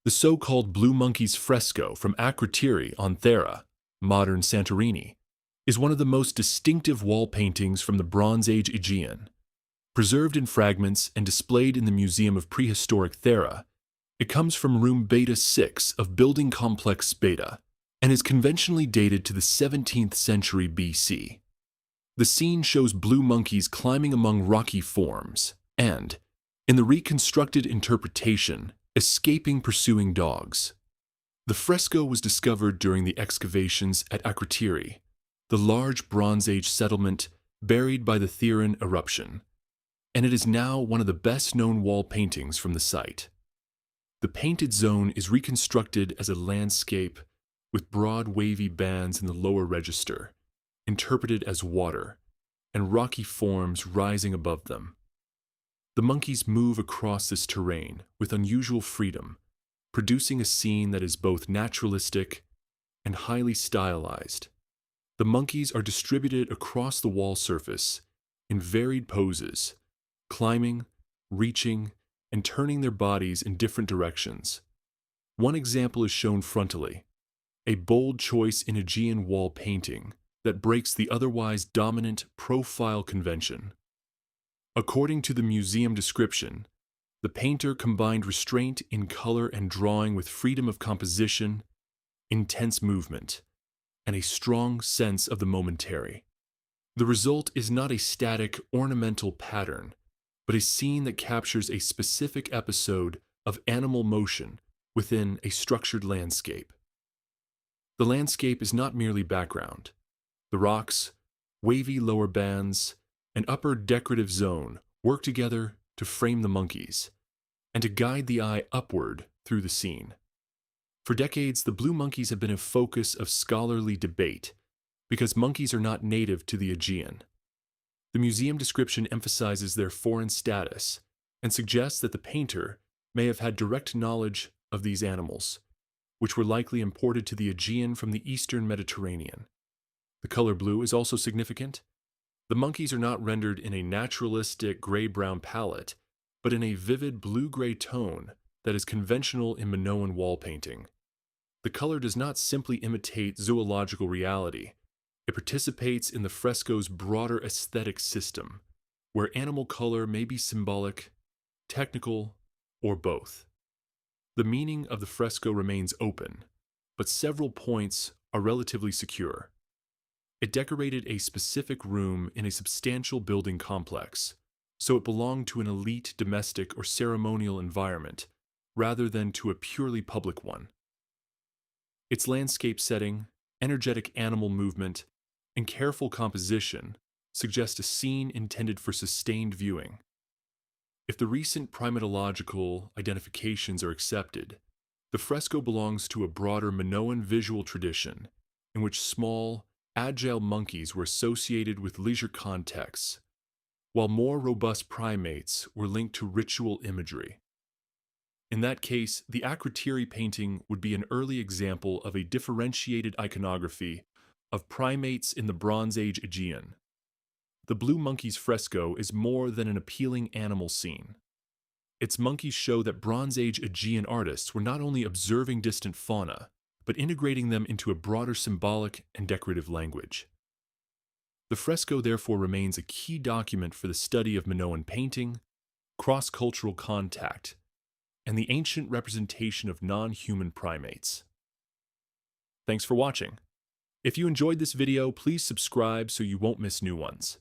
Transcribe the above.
The so-called Blue Monkeys Fresco from Akrotiri on Thera, modern Santorini, is one of the most distinctive wall paintings from the Bronze Age Aegean. Preserved in fragments and displayed in the Museum of Prehistoric Thera, it comes from room Beta 6 of building complex Beta and is conventionally dated to the 17th century BC. The scene shows blue monkeys climbing among rocky forms and, in the reconstructed interpretation, escaping pursuing dogs. The fresco was discovered during the excavations at Akrotiri, the large Bronze Age settlement buried by the Theran eruption, and it is now one of the best-known wall paintings from the site. The painted zone is reconstructed as a landscape with broad wavy bands in the lower register, interpreted as water, and rocky forms rising above them. The monkeys move across this terrain with unusual freedom, producing a scene that is both naturalistic and highly stylized. The monkeys are distributed across the wall surface in varied poses, climbing, reaching, and turning their bodies in different directions. One example is shown frontally, a bold choice in Aegean wall painting that breaks the otherwise dominant profile convention. According to the museum description, the painter combined restraint in color and drawing with freedom of composition, intense movement, and a strong sense of the momentary. The result is not a static, ornamental pattern, but a scene that captures a specific episode of animal motion within a structured landscape. The landscape is not merely background. The rocks, wavy lower bands, and upper decorative zone work together to frame the monkeys and to guide the eye upward through the scene. For decades, the blue monkeys have been a focus of scholarly debate because monkeys are not native to the Aegean. The museum description emphasizes their foreign status and suggests that the painter may have had direct knowledge of these animals, which were likely imported to the Aegean from the Eastern Mediterranean. The color blue is also significant. The monkeys are not rendered in a naturalistic gray-brown palette, but in a vivid blue-gray tone that is conventional in Minoan wall painting. The color does not simply imitate zoological reality. It participates in the fresco's broader aesthetic system, where animal color may be symbolic, technical, or both. The meaning of the fresco remains open, but several points are relatively secure. It decorated a specific room in a substantial building complex, so it belonged to an elite domestic or ceremonial environment rather than to a purely public one. Its landscape setting, energetic animal movement, and careful composition suggest a scene intended for sustained viewing. If the recent primatological identifications are accepted, the fresco belongs to a broader Minoan visual tradition in which small, agile monkeys were associated with leisure contexts, while more robust primates were linked to ritual imagery. In that case, the Akrotiri painting would be an early example of a differentiated iconography of primates in the Bronze Age Aegean. The Blue Monkeys fresco is more than an appealing animal scene. Its monkeys show that Bronze Age Aegean artists were not only observing distant fauna, but integrating them into a broader symbolic and decorative language. The fresco therefore remains a key document for the study of Minoan painting, cross-cultural contact, and the ancient representation of non-human primates. Thanks for watching. If you enjoyed this video, please subscribe so you won't miss new ones.